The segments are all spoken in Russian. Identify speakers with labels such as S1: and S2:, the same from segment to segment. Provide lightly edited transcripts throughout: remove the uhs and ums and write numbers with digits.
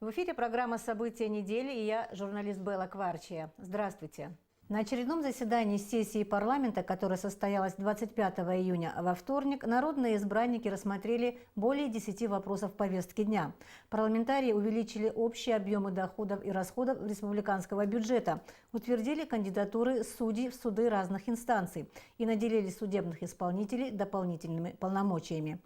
S1: В эфире программа «События недели» и я, журналист Белла Кварчия. Здравствуйте. На очередном заседании сессии парламента, которое состоялось 25 июня во вторник, народные избранники рассмотрели более 10 вопросов повестки дня. Парламентарии увеличили общие объемы доходов и расходов республиканского бюджета, утвердили кандидатуры судей в суды разных инстанций и наделили судебных исполнителей дополнительными полномочиями.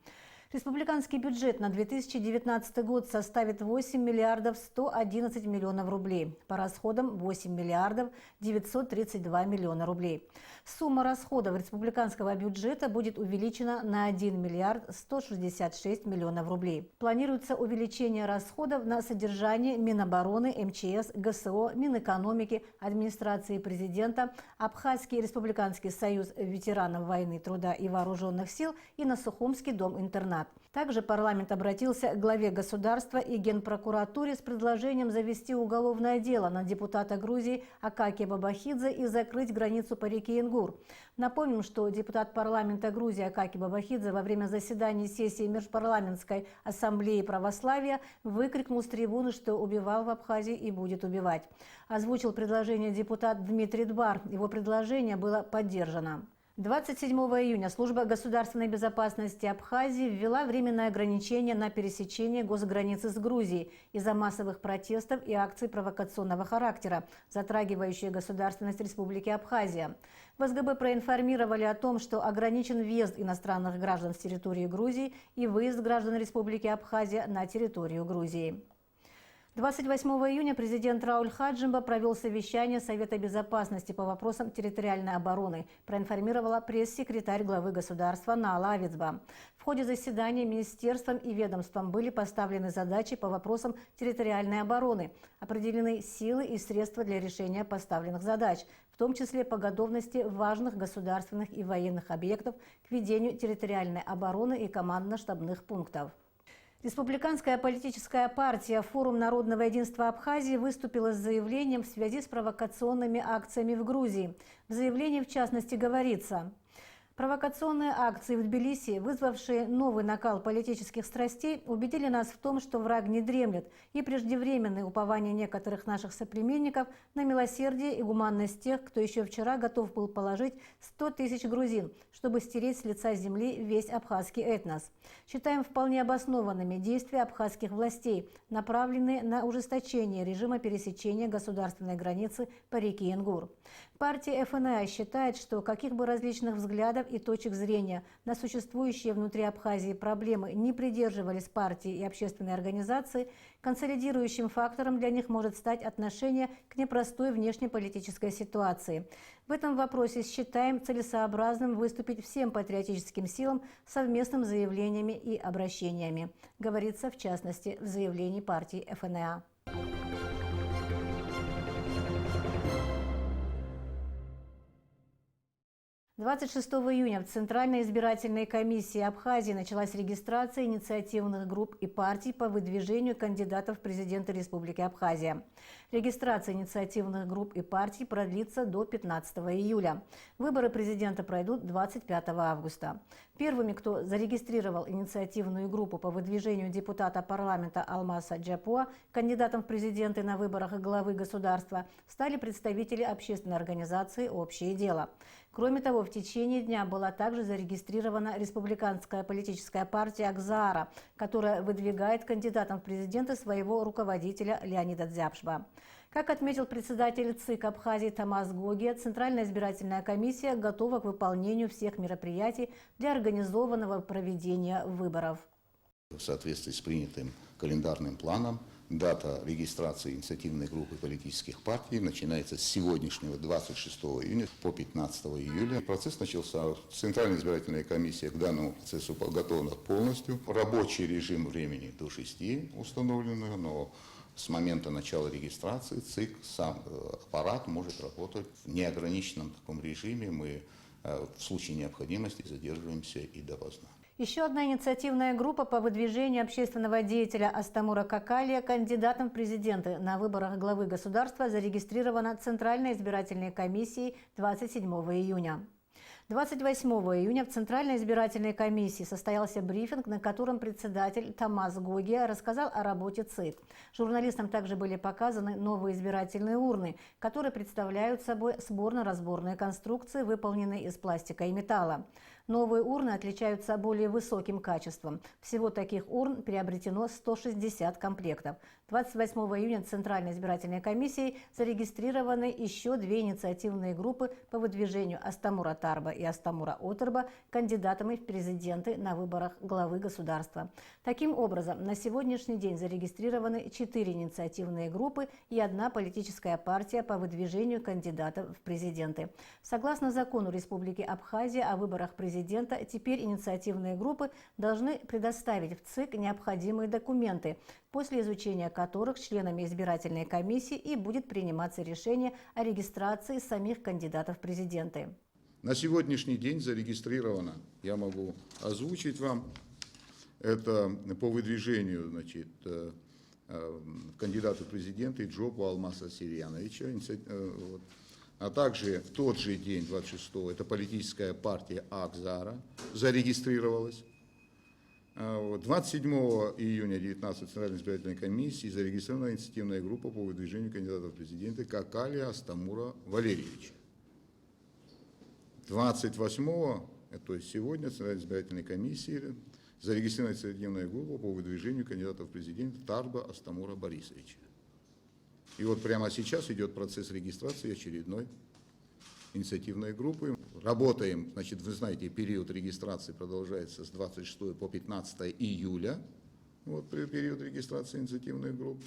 S1: Республиканский бюджет на 2019 год составит 8 миллиардов 111 миллионов рублей, по расходам 8 миллиардов 932 миллиона рублей. Сумма расходов республиканского бюджета будет увеличена на 1 миллиард 166 миллионов рублей. Планируется увеличение расходов на содержание Минобороны, МЧС, ГСО, Минэкономики, администрации президента, Абхазский республиканский союз ветеранов войны, труда и вооруженных сил и на Сухумский дом-интернат. Также парламент обратился к главе государства и Генпрокуратуре с предложением завести уголовное дело на депутата Грузии Акакия Бабахидзе и закрыть границу по реке Ингур. Напомним, что депутат парламента Грузии Акакий Бабахидзе во время заседания сессии Межпарламентской ассамблеи православия выкрикнул с трибуны, что убивал в Абхазии и будет убивать. Озвучил предложение депутат Дмитрий Дбар. Его предложение было поддержано. 27 июня Служба государственной безопасности Абхазии ввела временное ограничение на пересечение госграницы с Грузией из-за массовых протестов и акций провокационного характера, затрагивающие государственность Республики Абхазия. В СГБ проинформировали о том, что ограничен въезд иностранных граждан с территории Грузии и выезд граждан Республики Абхазия на территорию Грузии. 28 июня президент Рауль Хаджимба провел совещание Совета безопасности по вопросам территориальной обороны, проинформировала пресс-секретарь главы государства Наала Авицба. В ходе заседания министерством и ведомством были поставлены задачи по вопросам территориальной обороны, определены силы и средства для решения поставленных задач, в том числе по готовности важных государственных и военных объектов к ведению территориальной обороны и командно-штабных пунктов. Республиканская политическая партия «Форум народного единства Абхазии» выступила с заявлением в связи с провокационными акциями в Грузии. В заявлении, в частности, говорится: провокационные акции в Тбилиси, вызвавшие новый накал политических страстей, убедили нас в том, что враг не дремлет, и преждевременные упования некоторых наших соплеменников на милосердие и гуманность тех, кто еще вчера готов был положить 100 тысяч грузин, чтобы стереть с лица земли весь абхазский этнос. Считаем вполне обоснованными действия абхазских властей, направленные на ужесточение режима пересечения государственной границы по реке Ингур. Партия ФНА считает, что каких бы различных взглядов и точек зрения на существующие внутри Абхазии проблемы не придерживались партии и общественные организации, консолидирующим фактором для них может стать отношение к непростой внешнеполитической ситуации. В этом вопросе считаем целесообразным выступить всем патриотическим силам совместным заявлениями и обращениями, говорится в частности в заявлении партии ФНА. 26 июня в Центральной избирательной комиссии Абхазии началась регистрация инициативных групп и партий по выдвижению кандидатов в президенты Республики Абхазия. Регистрация инициативных групп и партий продлится до 15 июля. Выборы президента пройдут 25 августа. Первыми, кто зарегистрировал инициативную группу по выдвижению депутата парламента Алмаса Джапуа кандидатом в президенты на выборах главы государства, стали представители общественной организации «Общее дело». Кроме того, в течение дня была также зарегистрирована республиканская политическая партия «Акзаара», которая выдвигает кандидатом в президенты своего руководителя Леонида Дзяпшба. Как отметил председатель ЦИК Абхазии Тамас Гогия, Центральная избирательная комиссия готова к выполнению всех мероприятий для организованного проведения выборов.
S2: В соответствии с принятым календарным планом, дата регистрации инициативной группы политических партий начинается с сегодняшнего 26 июня по 15 июля. Процесс начался. Центральная избирательная комиссия к данному процессу готова полностью. Рабочий режим времени до 6 установлен, но с момента начала регистрации ЦИК, сам аппарат может работать в неограниченном таком режиме. Мы в случае необходимости задерживаемся и допоздна.
S1: Еще одна инициативная группа по выдвижению общественного деятеля Астамура Какалия кандидатом в президенты на выборах главы государства зарегистрирована Центральной избирательной комиссией 27 июня. 28 июня в Центральной избирательной комиссии состоялся брифинг, на котором председатель Томас Гогия рассказал о работе ЦИК. Журналистам также были показаны новые избирательные урны, которые представляют собой сборно-разборные конструкции, выполненные из пластика и металла. Новые урны отличаются более высоким качеством. Всего таких урн приобретено 160 комплектов. 28 июня в Центральной избирательной комиссии зарегистрированы еще две инициативные группы по выдвижению Астамура Тарба и Астамура Отерба кандидатами в президенты на выборах главы государства. Таким образом, на сегодняшний день зарегистрированы 4 инициативные группы и 1 политическая партия по выдвижению кандидатов в президенты. Согласно закону Республики Абхазия о выборах президента, теперь инициативные группы должны предоставить в ЦИК необходимые документы, после изучения которых членами избирательной комиссии и будет приниматься решение о регистрации самих кандидатов в президенты.
S2: На сегодняшний день зарегистрировано, я могу озвучить вам, это по выдвижению, значит, кандидата в президенты Джопу Алмаса Сирьяновича, а также в тот же день, 26-го, это политическая партия Акзара зарегистрировалась. 27 июня 19 Центральной избирательной комиссии зарегистрирована инициативная группа по выдвижению кандидата в президенты Какалия Астамура Валерьевича. 28-го, то есть сегодня, в Центральной избирательной комиссии зарегистрирована инициативная группа по выдвижению кандидата в президенты Тарба Астамура Борисовича. И вот прямо сейчас идет процесс регистрации очередной инициативной группы. Работаем, значит, вы знаете, период регистрации продолжается с 26 по 15 июля. Вот период регистрации инициативных групп.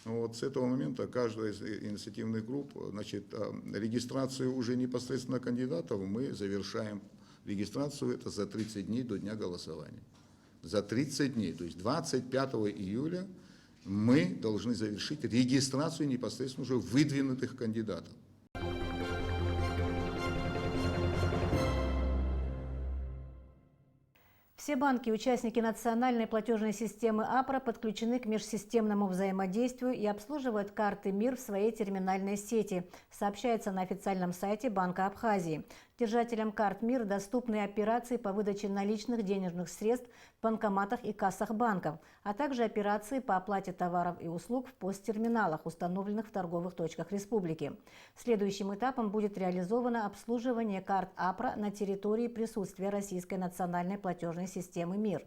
S2: Вот с этого момента каждая из инициативных групп, значит, регистрацию уже непосредственно кандидатов мы завершаем. Регистрацию это за 30 дней до дня голосования. За 30 дней, то есть 25 июля мы должны завершить регистрацию непосредственно уже выдвинутых кандидатов.
S1: Все банки, участники национальной платежной системы АПРА, подключены к межсистемному взаимодействию и обслуживают карты МИР в своей терминальной сети, сообщается на официальном сайте Банка Абхазии. Держателям карт МИР доступны операции по выдаче наличных денежных средств в банкоматах и кассах банков, а также операции по оплате товаров и услуг в посттерминалах, установленных в торговых точках республики. Следующим этапом будет реализовано обслуживание карт АПРА на территории присутствия Российской национальной платежной системы МИР.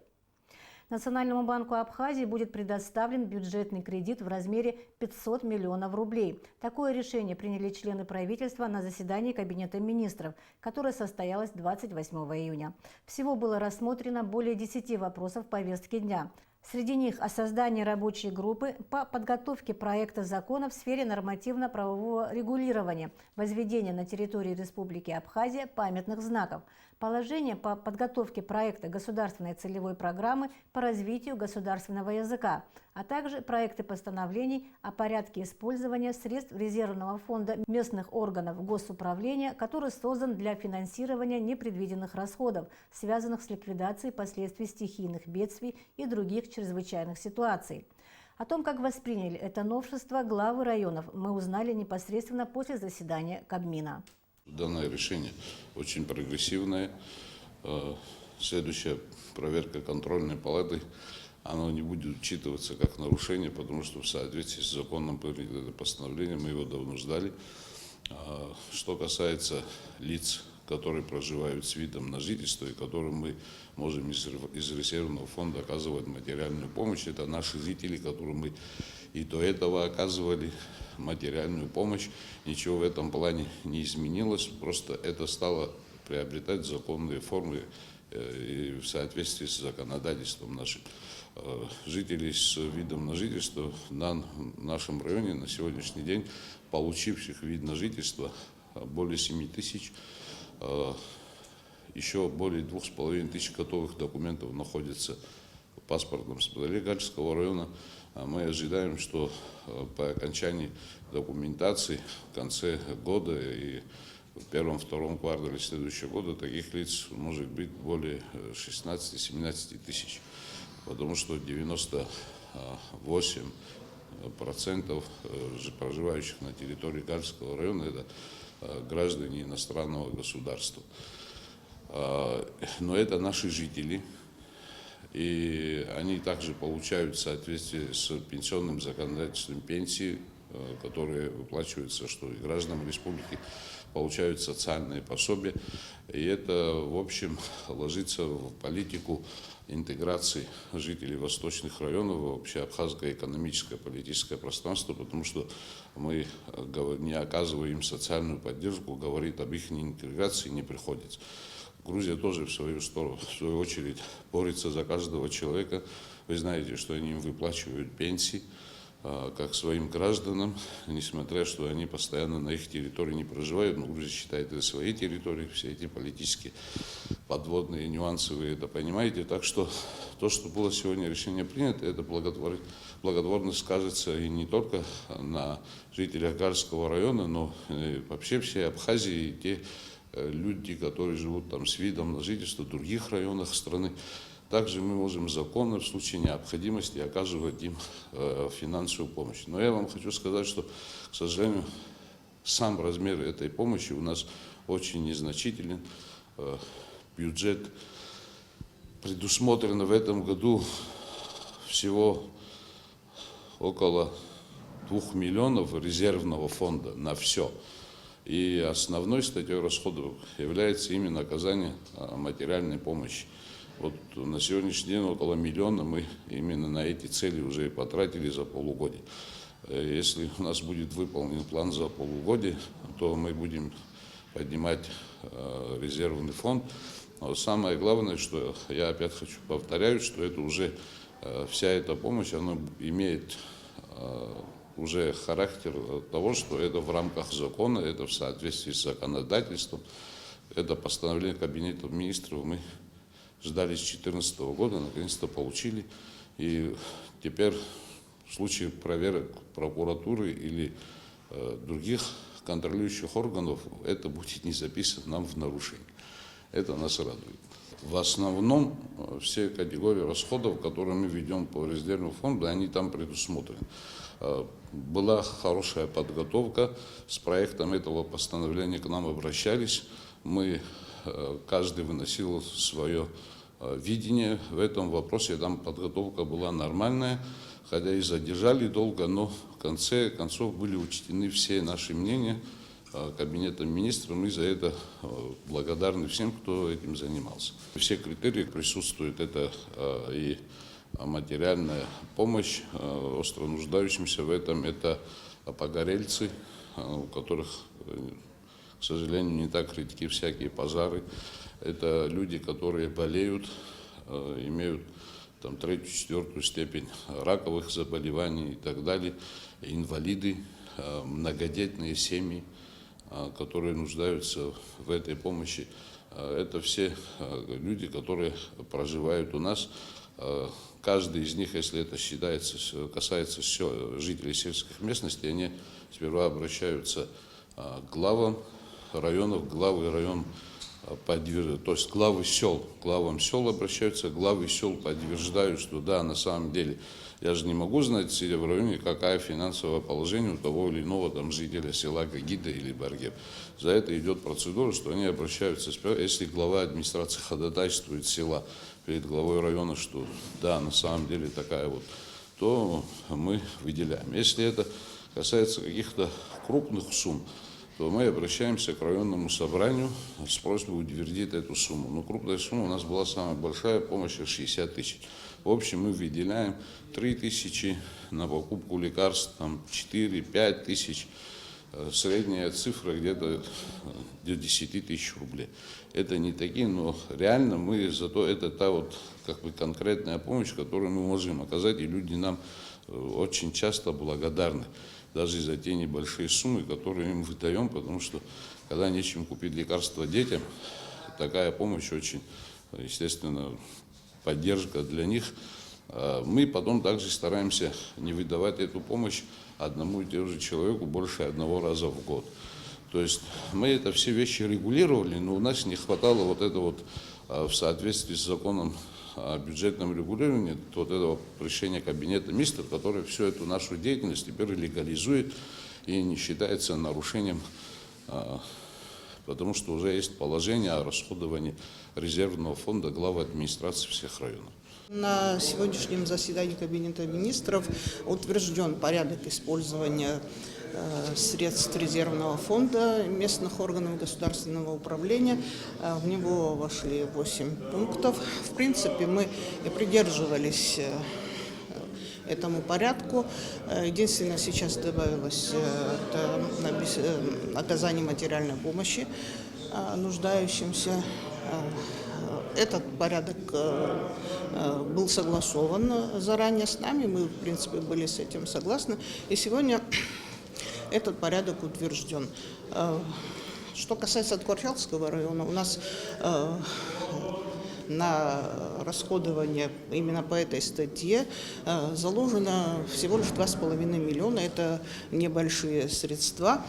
S1: Национальному банку Абхазии будет предоставлен бюджетный кредит в размере 500 миллионов рублей. Такое решение приняли члены правительства на заседании Кабинета министров, которое состоялось 28 июня. Всего было рассмотрено более 10 вопросов повестки дня. Среди них о создании рабочей группы по подготовке проекта закона в сфере нормативно-правового регулирования, возведения на территории Республики Абхазия памятных знаков, положение по подготовке проекта государственной целевой программы по развитию государственного языка, а также проекты постановлений о порядке использования средств резервного фонда местных органов госуправления, который создан для финансирования непредвиденных расходов, связанных с ликвидацией последствий стихийных бедствий и других чрезвычайных ситуаций. О том, как восприняли это новшество главы районов, мы узнали непосредственно после заседания Кабмина.
S3: Данное решение очень прогрессивное. Следующая проверка контрольной палаты, оно не будет учитываться как нарушение, потому что в соответствии с законом принято постановление, мы его давно ждали. Что касается лиц, которые проживают с видом на жительство и которым мы можем из резервного фонда оказывать материальную помощь, это наши жители, которым мы и до этого оказывали материальную помощь. Ничего в этом плане не изменилось, просто это стало приобретать законные формы и в соответствии с законодательством нашим. Жителей с видом на жительство в нашем районе на сегодняшний день, получивших вид на жительство, более 7 тысяч, еще более 2500 готовых документов находится в паспортном столе Гальского района. Мы ожидаем, что по окончании документации в конце года и в первом-втором квартале следующего года таких лиц может быть более 16-17 тысяч, потому что 98% проживающих на территории Гальского района это граждане иностранного государства. Но это наши жители, и они также получают в соответствии с пенсионным законодательством пенсии, которые выплачиваются, что и гражданам республики получают социальные пособия. И это, в общем, ложится в политику интеграции жителей восточных районов в общеабхазское экономическое политическое пространство, потому что мы не оказываем им социальную поддержку, говорит об их интеграции не приходится. Грузия тоже в свою очередь борется за каждого человека. Вы знаете, что они им выплачивают пенсии, как своим гражданам, несмотря что они постоянно на их территории не проживают, но Грузия считает это своей территорией, все эти политические подводные нюансы, вы это понимаете. Так что то, что было сегодня решение принято, это благотворно скажется и не только на жителях Гарского района, но и вообще всей Абхазии, и те люди, которые живут там с видом на жительство в других районах страны. Также мы можем законно в случае необходимости оказывать им финансовую помощь. Но я вам хочу сказать, что, к сожалению, сам размер этой помощи у нас очень незначителен. Бюджет предусмотрено в этом году всего около 2 миллионов резервного фонда на все. И основной статьей расходов является именно оказание материальной помощи. Вот на сегодняшний день около миллиона мы именно на эти цели уже потратили за полугодие. Если у нас будет выполнен план за полугодие, то мы будем поднимать резервный фонд. Но самое главное, что я опять повторяю, что это уже вся эта помощь, она имеет уже характер того, что это в рамках закона, это в соответствии с законодательством, это постановление Кабинета министров мы ждали с 2014 года, наконец-то получили. И теперь в случае проверок прокуратуры или других контролирующих органов это будет не записано нам в нарушение. Это нас радует. В основном все категории расходов, которые мы ведем по резервному фонду, они там предусмотрены. Была хорошая подготовка, с проектом этого постановления к нам обращались. Каждый выносил свое видение в этом вопросе, там подготовка была нормальная, хотя и задержали долго, но в конце концов были учтены все наши мнения Кабинетом министров, мы за это благодарны всем, кто этим занимался. Все критерии присутствуют, это и материальная помощь остро нуждающимся в этом, это погорельцы, у которых, к сожалению, не так редки всякие пожары. Это люди, которые болеют, имеют там 3-4 степень раковых заболеваний и так далее, инвалиды, многодетные семьи, которые нуждаются в этой помощи. Это все люди, которые проживают у нас. Каждый из них, если это касается жителей сельских местностей, они сперва обращаются к главам районов, главы районов, то есть главам сел обращаются, главы сел подтверждают, что да, на самом деле, я же не могу знать, сидя в районе, какое финансовое положение у того или иного там жителя села Гагида или Баргев. За это идет процедура, что они обращаются сперва, если глава администрации ходатайствует села перед главой района, что да, на самом деле такая вот, то мы выделяем. Если это касается каких-то крупных сумм, то мы обращаемся к районному собранию с просьбой утвердить эту сумму. Но крупная сумма у нас была самая большая, помощь 60 тысяч. В общем, мы выделяем 3 тысячи на покупку лекарств, там 4-5 тысяч. Средняя цифра где-то до 10 тысяч рублей. Это не такие, но реально мы зато это та вот как бы конкретная помощь, которую мы можем оказать, и люди нам очень часто благодарны. Даже за те небольшие суммы, которые им выдаем, потому что когда нечем купить лекарства детям, такая помощь очень, естественно, поддержка для них. Мы потом также стараемся не выдавать эту помощь одному и тому же человеку больше одного раза в год. То есть мы это все вещи регулировали, но у нас не хватало вот это вот в соответствии с законом о бюджетном регулировании, вот этого решения Кабинета министров, которое всю эту нашу деятельность теперь легализует и не считается нарушением потому что уже есть положение о расходовании резервного фонда главы администрации всех районов.
S4: На сегодняшнем заседании Кабинета министров утвержден порядок использования средств резервного фонда местных органов государственного управления. В него вошли 8 пунктов. В принципе, мы и придерживались этому порядку. Единственное, сейчас добавилось оказание материальной помощи нуждающимся. Этот порядок был согласован заранее с нами, мы, в принципе, были с этим согласны, и сегодня этот порядок утвержден. Что касается Творчалского района, у нас на расходование именно по этой статье заложено всего лишь 2,5 миллиона. Это небольшие средства,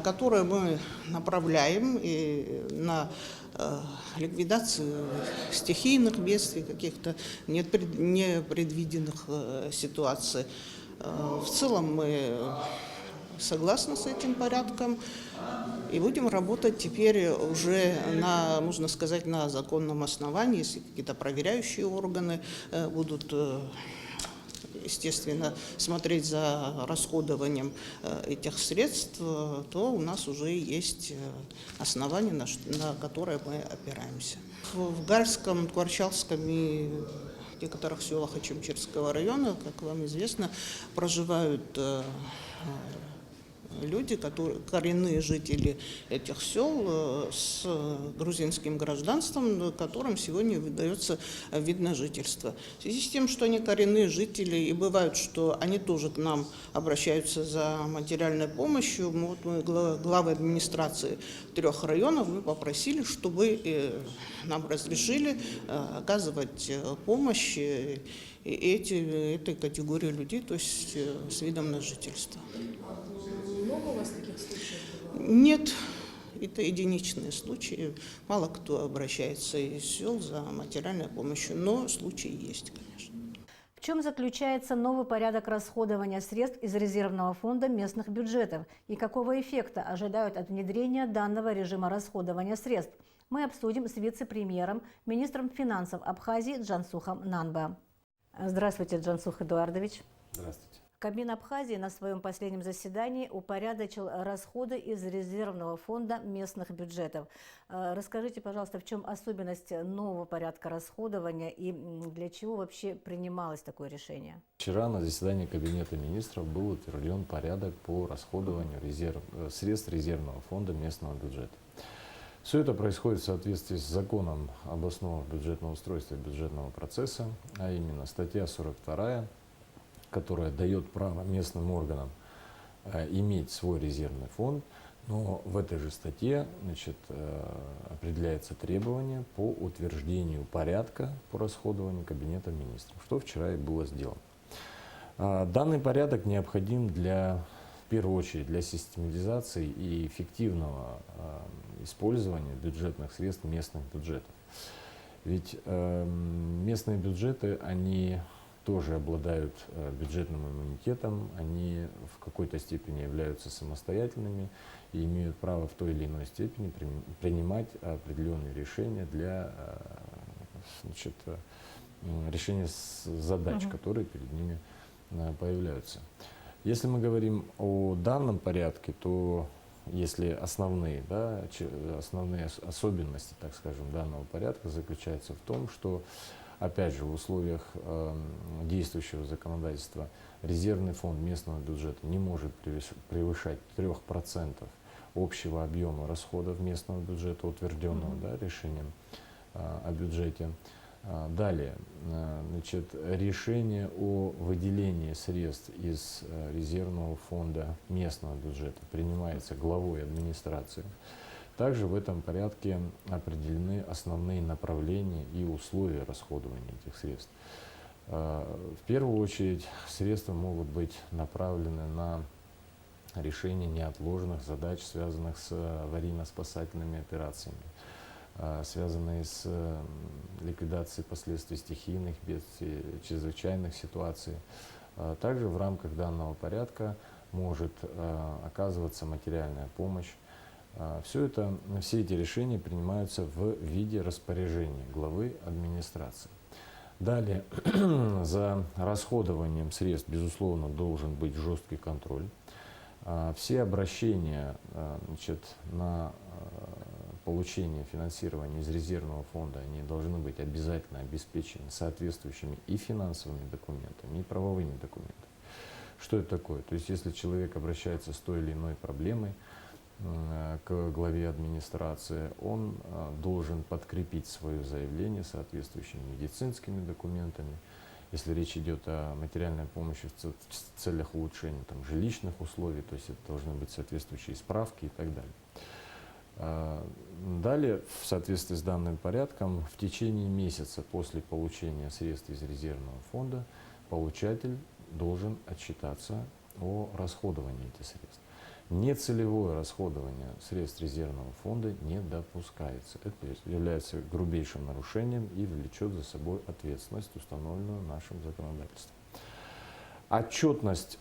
S4: которые мы направляем и на ликвидацию стихийных бедствий, каких-то непредвиденных ситуаций. В целом мы согласны с этим порядком и будем работать теперь уже на, можно сказать, на законном основании. Если какие-то проверяющие органы будут, естественно, смотреть за расходованием этих средств, то у нас уже есть основания, на которые мы опираемся. В Гальском, Творчалском и некоторых селах Ачимчирского района, как вам известно, проживают люди, коренные жители этих сел с грузинским гражданством, которым сегодня выдается вид на жительство. В связи с тем, что они коренные жители, и бывает, что они тоже к нам обращаются за материальной помощью, мы главы администрации 3 районов, мы попросили, чтобы нам разрешили оказывать помощь этой категории людей, то есть с видом на жительство.
S5: Много у вас таких случаев было?
S4: Нет, это единичные случаи. Мало кто обращается из сел за материальной помощью, но случаи есть, конечно.
S1: В чем заключается новый порядок расходования средств из резервного фонда местных бюджетов и какого эффекта ожидают от внедрения данного режима расходования средств? Мы обсудим с вице-премьером, министром финансов Абхазии Джансухом Нанба. Здравствуйте, Джансух Эдуардович.
S6: Здравствуйте.
S1: Кабмин Абхазии на своем последнем заседании упорядочил расходы из резервного фонда местных бюджетов. Расскажите, пожалуйста, в чем особенность нового порядка расходования и для чего вообще принималось такое решение?
S6: Вчера на заседании Кабинета министров был утвержден порядок по расходованию средств резервного фонда местного бюджета. Все это происходит в соответствии с законом об основах бюджетного устройства и бюджетного процесса, а именно статья 42, которая дает право местным органам иметь свой резервный фонд, но в этой же статье, определяется требование по утверждению порядка по расходованию Кабинета министров, что вчера и было сделано. Данный порядок необходим в первую очередь для систематизации и эффективного использования бюджетных средств местных бюджетов. Ведь местные бюджеты, они тоже обладают бюджетным иммунитетом, они в какой-то степени являются самостоятельными и имеют право в той или иной степени принимать определенные решения для решения задач, которые перед ними появляются. Если мы говорим о данном порядке, то если основные особенности, так скажем, данного порядка заключаются в том, что опять же, в условиях действующего законодательства резервный фонд местного бюджета не может превышать 3% общего объема расходов местного бюджета, утвержденного решением о бюджете. Далее, решение о выделении средств из резервного фонда местного бюджета принимается главой администрации. Также в этом порядке определены основные направления и условия расходования этих средств. В первую очередь средства могут быть направлены на решение неотложных задач, связанных с аварийно-спасательными операциями, связанные с ликвидацией последствий стихийных бедствий, чрезвычайных ситуаций. Также в рамках данного порядка может оказываться материальная помощь Все эти решения принимаются в виде распоряжения главы администрации. Далее, за расходованием средств, безусловно, должен быть жесткий контроль. Все обращения на получение финансирования из резервного фонда, они должны быть обязательно обеспечены соответствующими и финансовыми документами, и правовыми документами. Что это такое? То есть, если человек обращается с той или иной проблемой к главе администрации, он должен подкрепить свое заявление соответствующими медицинскими документами. Если речь идет о материальной помощи в целях улучшения жилищных условий, то есть это должны быть соответствующие справки и так далее. Далее, в соответствии с данным порядком, в течение месяца после получения средств из резервного фонда получатель должен отчитаться о расходовании этих средств. Нецелевое расходование средств резервного фонда не допускается. Это является грубейшим нарушением и влечет за собой ответственность, установленную нашим законодательством. Отчетность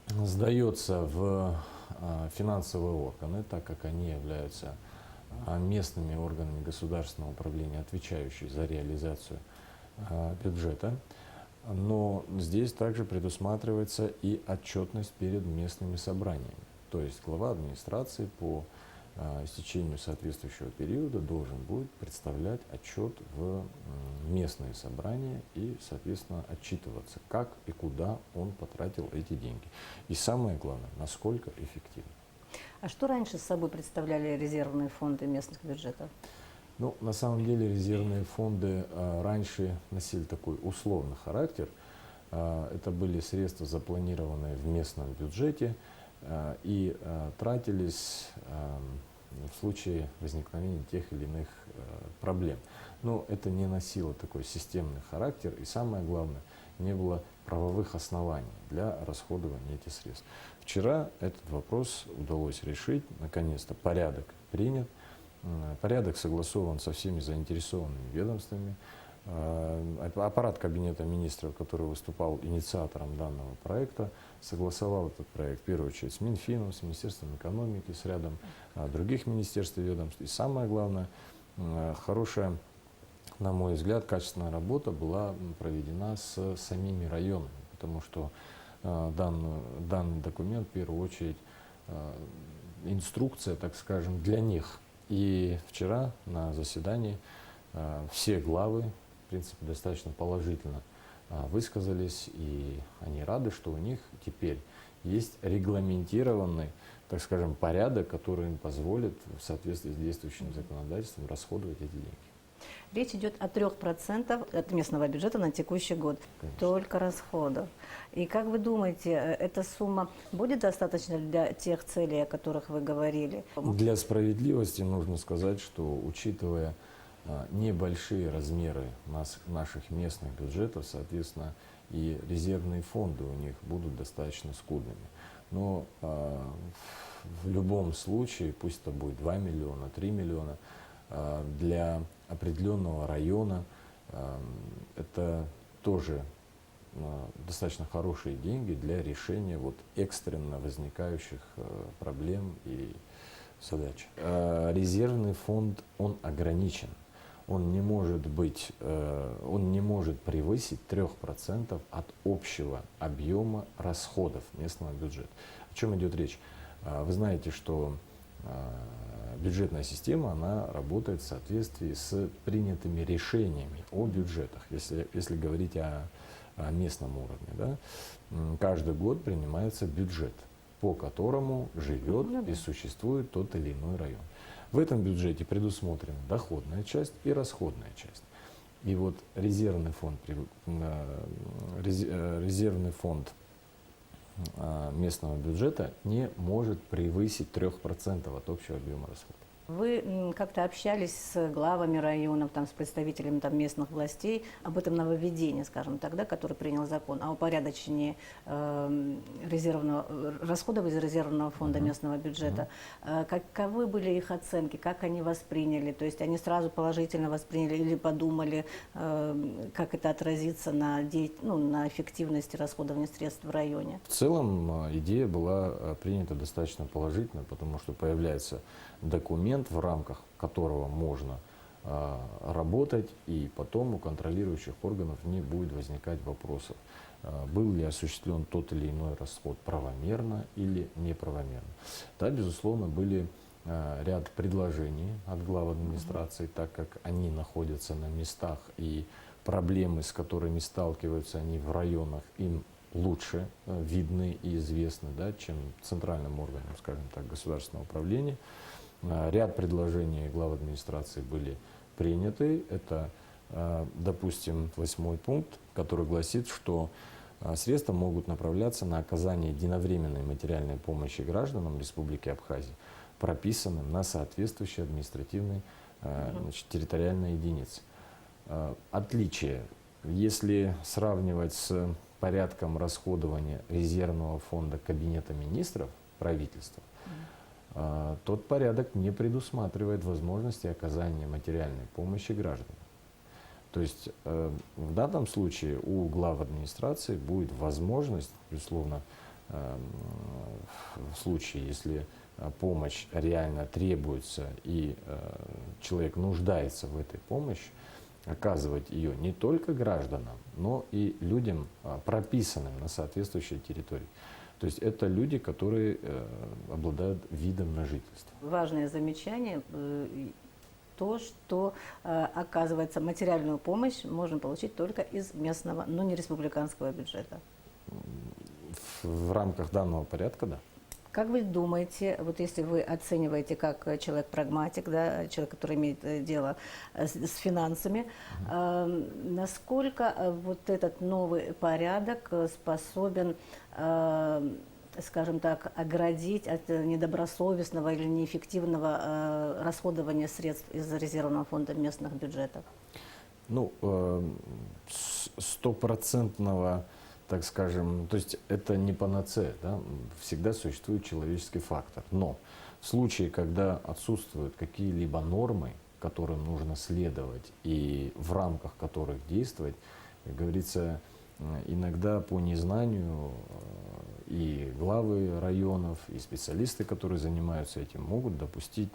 S6: сдается в финансовые органы, так как они являются местными органами государственного управления, отвечающие за реализацию бюджета. Но здесь также предусматривается и отчетность перед местными собраниями. То есть глава администрации по истечению соответствующего периода должен будет представлять отчет в местные собрания и, соответственно, отчитываться, как и куда он потратил эти деньги. И самое главное, насколько эффективно.
S1: А что раньше с собой представляли резервные фонды местных бюджетов?
S6: Ну, на самом деле резервные фонды раньше носили такой условный характер. Это были средства, запланированные в местном бюджете и тратились в случае возникновения тех или иных проблем. Но это не носило такой системный характер и, самое главное, не было правовых оснований для расходования этих средств. Вчера этот вопрос удалось решить, наконец-то порядок принят. Порядок согласован со всеми заинтересованными ведомствами. Аппарат Кабинета министров, который выступал инициатором данного проекта, согласовал этот проект в первую очередь с Минфином, с Министерством экономики, с рядом других министерств и ведомств. И самое главное, хорошая, на мой взгляд, качественная работа была проведена с самими районами, потому что данный документ в первую очередь инструкция, так скажем, для них. И вчера на заседании все главы, в принципе, достаточно положительно высказались, и они рады, что у них теперь есть регламентированный, так скажем, порядок, который им позволит в соответствии с действующим законодательством расходовать эти деньги.
S1: Речь идет о 3% от местного бюджета на текущий год.
S6: Конечно.
S1: Только расходов. И как вы думаете, эта сумма будет достаточно для тех целей, о которых вы говорили?
S6: Для справедливости нужно сказать, что, учитывая небольшие размеры наших местных бюджетов, соответственно, и резервные фонды у них будут достаточно скудными. Но в любом случае, пусть это будет 2 миллиона, 3 миллиона, для определенного района это тоже достаточно хорошие деньги для решения экстренно возникающих проблем и задач. Резервный фонд, он ограничен. Он не может превысить 3% от общего объема расходов местного бюджета. О чем идет речь? Вы знаете, что бюджетная система, она работает в соответствии с принятыми решениями о бюджетах, если говорить о местном уровне. Да? Каждый год принимается бюджет, по которому живет и существует тот или иной район. В этом бюджете предусмотрена доходная часть и расходная часть. И резервный фонд местного бюджета не может превысить 3% от общего объема расходов.
S1: Вы как-то общались с главами районов, там, с представителями там, местных властей об этом нововведении, скажем так, да, который принял закон о упорядочении расходов из резервного фонда местного бюджета. Каковы были их оценки, как они восприняли? То есть они сразу положительно восприняли или подумали, как это отразится на, на эффективности расходования средств в районе?
S6: В целом идея была принята достаточно положительно, потому что появляется документ, в рамках которого можно работать, и потом у контролирующих органов не будет возникать вопросов, был ли осуществлен тот или иной расход правомерно или неправомерно. Да, безусловно, были ряд предложений от глав администрации, так как они находятся на местах, и проблемы, с которыми сталкиваются они в районах, им лучше видны и известны, да, чем центральным органам, скажем так, государственного управления. Ряд предложений глав администрации были приняты. Это, допустим, 8-й пункт, который гласит, что средства могут направляться на оказание единовременной материальной помощи гражданам Республики Абхазия, прописанным на соответствующей административной территориальной единице. Отличие, если сравнивать с порядком расходования резервного фонда Кабинета министров правительства, тот порядок не предусматривает возможности оказания материальной помощи гражданам. То есть в данном случае у глав администрации будет возможность, безусловно, в случае, если помощь реально требуется и человек нуждается в этой помощи, оказывать ее не только гражданам, но и людям, прописанным на соответствующей территории. То есть это люди, которые обладают видом на жительство.
S1: Важное замечание то, что, оказывается, материальную помощь можно получить только из местного, но не республиканского бюджета.
S6: В рамках данного порядка, да.
S1: Как вы думаете, вот если вы оцениваете как человек-прагматик, да, человек, который имеет дело с финансами, насколько вот этот новый порядок способен, скажем так, оградить от недобросовестного или неэффективного расходования средств из резервного фонда местных бюджетов?
S6: Ну, стопроцентного, так скажем, то есть это не панацея, да? Всегда существует человеческий фактор. Но в случае, когда отсутствуют какие-либо нормы, которым нужно следовать и в рамках которых действовать, как говорится, иногда по незнанию и главы районов, и специалисты, которые занимаются этим, могут допустить,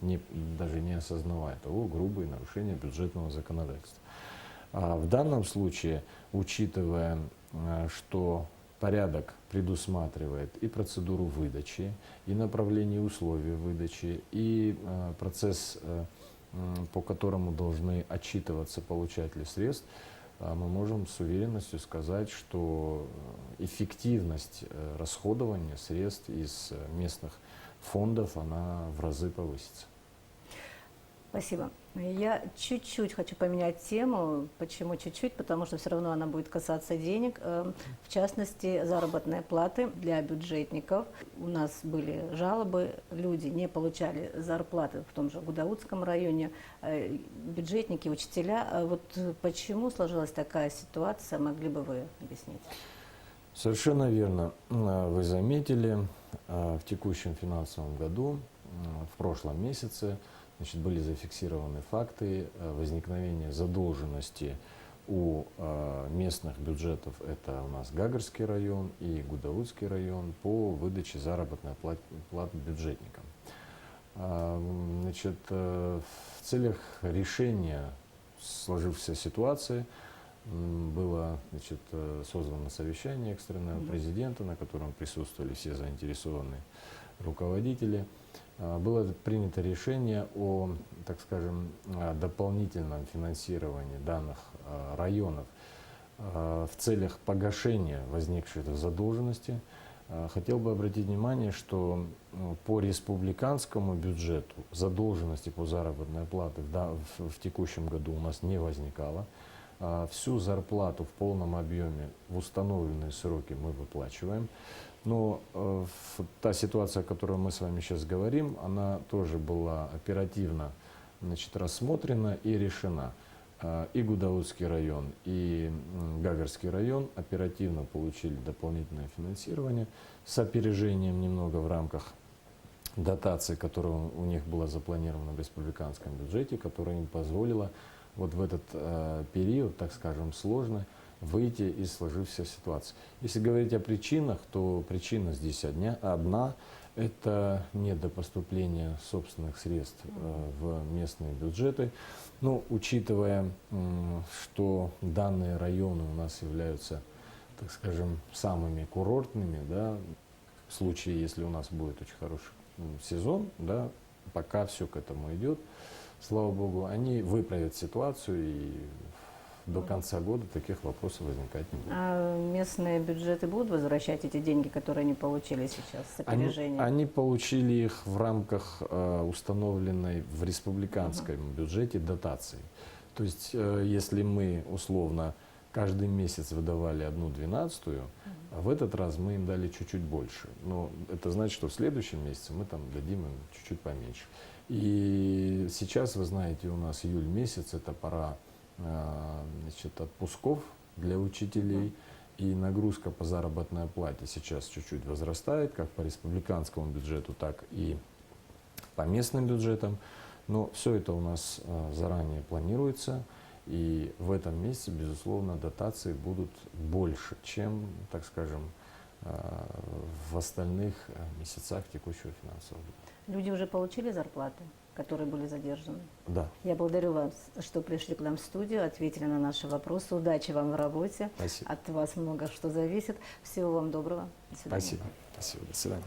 S6: даже не осознавая того, грубые нарушения бюджетного законодательства. А в данном случае, учитывая, что порядок предусматривает и процедуру выдачи, и направление условий выдачи, и процесс, по которому должны отчитываться получатели средств, мы можем с уверенностью сказать, что эффективность расходования средств из местных фондов, она в разы повысится.
S1: Спасибо. Я чуть-чуть хочу поменять тему. Почему чуть-чуть? Потому что все равно она будет касаться денег. В частности, заработной платы для бюджетников. У нас были жалобы, люди не получали зарплаты в том же Гудаутском районе, бюджетники, учителя. Вот почему сложилась такая ситуация, могли бы вы объяснить?
S6: Совершенно верно. Вы заметили, в текущем финансовом году, в прошлом месяце, были зафиксированы факты возникновения задолженности у местных бюджетов. Это у нас Гагарский район и Гудаутский район по выдаче заработной платы бюджетникам. В целях решения сложившейся ситуации было созвано совещание экстренного президента, на котором присутствовали все заинтересованные руководители. Было принято решение о, так скажем, дополнительном финансировании данных районов в целях погашения возникшей задолженности. Хотел бы обратить внимание, что по республиканскому бюджету задолженности по заработной плате в текущем году у нас не возникало. Всю зарплату в полном объеме в установленные сроки мы выплачиваем. Но та ситуация, о которой мы с вами сейчас говорим, она тоже была оперативно, значит, рассмотрена и решена. И Гудаутский район, и Гагарский район оперативно получили дополнительное финансирование с опережением немного в рамках дотации, которая у них была запланирована в республиканском бюджете, которая им позволила вот в этот период, так скажем, сложный, выйти из сложившейся ситуации. Если говорить о причинах, то причина здесь одна – это недопоступление собственных средств в местные бюджеты. Но учитывая, что данные районы у нас являются, так скажем, самыми курортными, да, в случае, если у нас будет очень хороший сезон, да, пока все к этому идет, слава богу, они выправят ситуацию, и до конца года таких вопросов возникать не будет.
S1: А местные бюджеты будут возвращать эти деньги, которые они получили сейчас с опережением?
S6: Они получили их в рамках установленной в республиканском бюджете дотации. То есть, если мы условно каждый месяц выдавали 1/12, а в этот раз мы им дали чуть-чуть больше. Но это значит, что в следующем месяце мы там дадим им чуть-чуть поменьше. И сейчас, вы знаете, у нас июль месяц, это пора, значит, отпусков для учителей, и нагрузка по заработной оплате сейчас чуть-чуть возрастает, как по республиканскому бюджету, так и по местным бюджетам. Но все это у нас заранее планируется, и в этом месяце, безусловно, дотации будут больше, чем, так скажем, в остальных месяцах текущего финансового года.
S1: Люди уже получили зарплаты, которые были задержаны?
S6: Да.
S1: Я благодарю вас, что пришли к нам в студию, ответили на наши вопросы. Удачи вам в работе.
S6: Спасибо.
S1: От вас много что зависит. Всего вам доброго. До свидания.
S6: Спасибо. Спасибо. До свидания.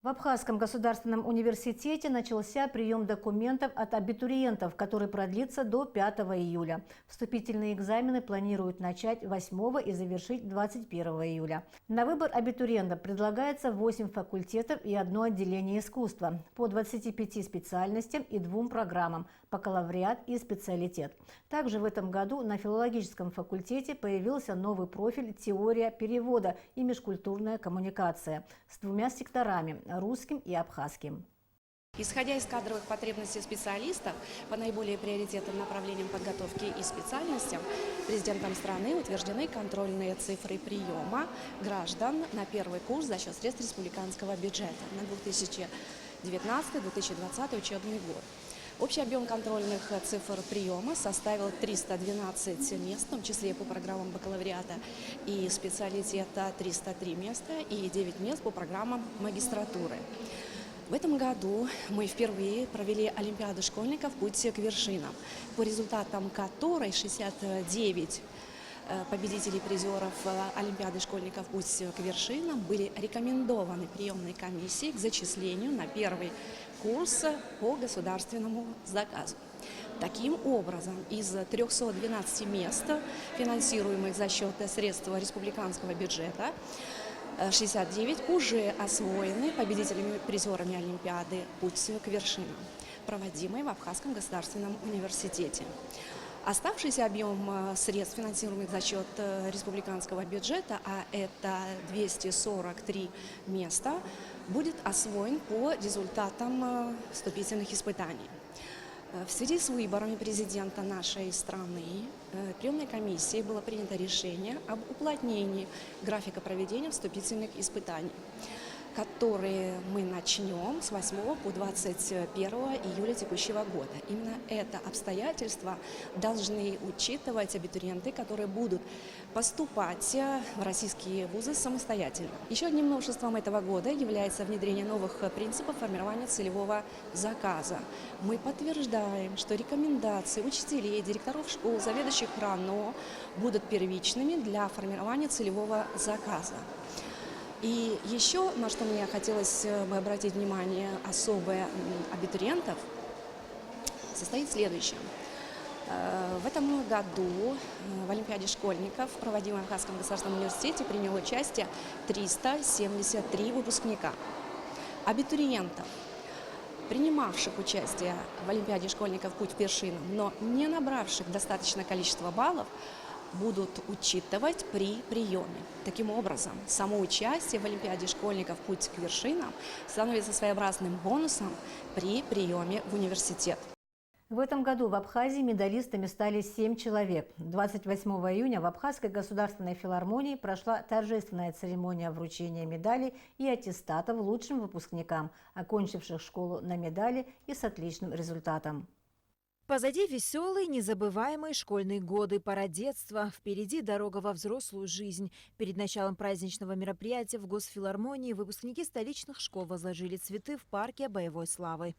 S1: В Абхазском государственном университете начался прием документов от абитуриентов, который продлится до 5 июля. Вступительные экзамены планируют начать 8 и завершить 21 июля. На выбор абитуриента предлагается 8 факультетов и 1 отделение искусства по 25 специальностям и 2 программам – бакалавриат и специалитет. Также в этом году на филологическом факультете появился новый профиль «Теория перевода и межкультурная коммуникация» с 2 секторами – русским и абхазским.
S7: Исходя из кадровых потребностей специалистов по наиболее приоритетным направлениям подготовки и специальностям, президентом страны утверждены контрольные цифры приема граждан на первый курс за счет средств республиканского бюджета на 2019-2020 учебный год. Общий объем контрольных цифр приема составил 312 мест, в том числе по программам бакалавриата и специалитета 303 места и 9 мест по программам магистратуры. В этом году мы впервые провели Олимпиаду школьников «Путь к вершинам», по результатам которой 69 победителей призеров Олимпиады школьников «Путь к вершинам» были рекомендованы приемной комиссией к зачислению на первый курс по государственному заказу. Таким образом, из 312 мест, финансируемых за счет средств республиканского бюджета, 69 уже освоены победителями-призерами Олимпиады «Путь к вершинам», проводимой в Абхазском государственном университете. Оставшийся объем средств, финансируемых за счет республиканского бюджета, а это 243 места, будет освоен по результатам вступительных испытаний. В связи с выборами президента нашей страны приемной комиссией было принято решение об уплотнении графика проведения вступительных испытаний, которые мы начнем с 8 по 21 июля текущего года. Именно это обстоятельство должны учитывать абитуриенты, которые будут поступать в российские вузы самостоятельно. Еще одним новшеством этого года является внедрение новых принципов формирования целевого заказа. Мы подтверждаем, что рекомендации учителей, директоров школ, заведующих РАНО будут первичными для формирования целевого заказа. И еще, на что мне хотелось бы обратить внимание особое абитуриентов, состоит в следующем. В этом году в Олимпиаде школьников, проводимой в Абхазском государственном университете, приняло участие 373 выпускника. Абитуриентов принимавших участие в Олимпиаде школьников «Путь к вершинам», но не набравших достаточное количество баллов, будут учитывать при приеме. Таким образом, само участие в Олимпиаде школьников «Путь к вершинам» становится своеобразным бонусом при приеме в университет.
S1: В этом году в Абхазии медалистами стали 7 человек. 28 июня в Абхазской государственной филармонии прошла торжественная церемония вручения медалей и аттестатов лучшим выпускникам, окончивших школу на медали и с отличным результатом.
S8: Позади веселые, незабываемые школьные годы, пора детства, впереди дорога во взрослую жизнь. Перед началом праздничного мероприятия в Госфилармонии выпускники столичных школ возложили цветы в парке боевой славы.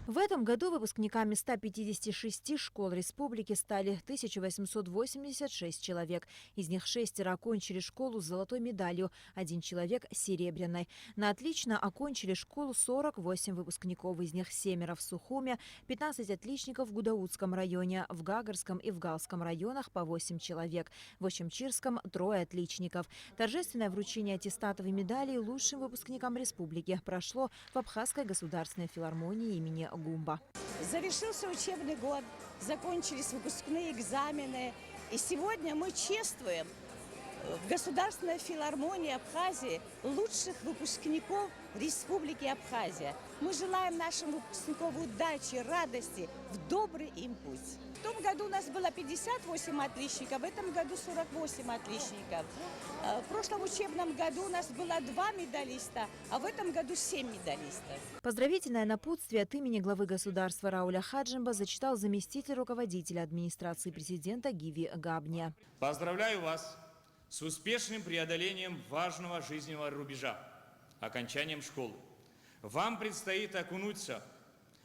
S8: В этом году выпускниками 156 школ республики стали 1886 человек. Из них 6 окончили школу с золотой медалью, 1 человек – серебряной. На отлично окончили школу 48 выпускников, из них 7 в Сухуме, 15 отличников в Гудаутском районе, в Гагарском и в Галском районах по 8 человек, в Очамчирском – 3 отличников. Торжественное вручение аттестатов и медалей лучшим выпускникам республики прошло в Абхазской государственной филармонии имени Гумба.
S9: Завершился учебный год, закончились выпускные экзамены, и сегодня мы чествуем в Государственной филармонии Абхазии лучших выпускников Республики Абхазия. Мы желаем нашим выпускникам удачи, радости, в добрый им путь. В том году у нас было 58 отличников, в этом году 48 отличников. В прошлом учебном году у нас было 2 медалиста, а в этом году 7 медалистов.
S8: Поздравительное напутствие от имени главы государства Рауля Хаджимба зачитал заместитель руководителя администрации президента Гиви Габния.
S10: Поздравляю вас с успешным преодолением важного жизненного рубежа – окончанием школы. Вам предстоит окунуться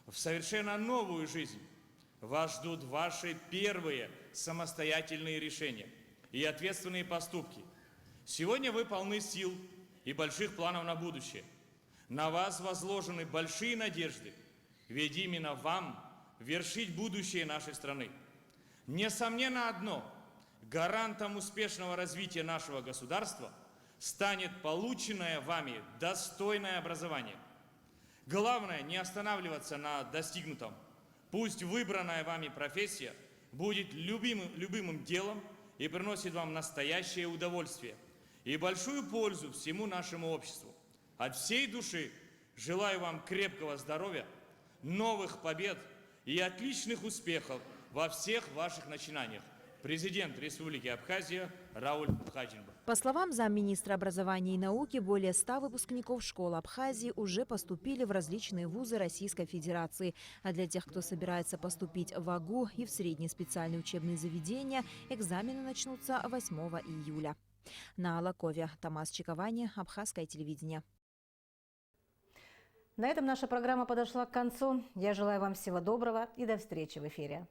S10: в совершенно новую жизнь. Вас ждут ваши первые самостоятельные решения и ответственные поступки. Сегодня вы полны сил и больших планов на будущее. На вас возложены большие надежды, ведь именно вам вершить будущее нашей страны. Несомненно одно – гарантом успешного развития нашего государства станет полученное вами достойное образование. Главное не останавливаться на достигнутом. Пусть выбранная вами профессия будет любимым делом и приносит вам настоящее удовольствие и большую пользу всему нашему обществу. От всей души желаю вам крепкого здоровья, новых побед и отличных успехов во всех ваших начинаниях. Президент Республики Абхазия Рауль Хаджимба.
S8: По словам замминистра образования и науки, более 100 выпускников школ Абхазии уже поступили в различные вузы Российской Федерации. А для тех, кто собирается поступить в АГУ и в средние специальные учебные заведения, экзамены начнутся 8 июля. На Алакове Тамас Чиковани, Абхазское телевидение.
S1: На этом наша программа подошла к концу. Я желаю вам всего доброго и до встречи в эфире.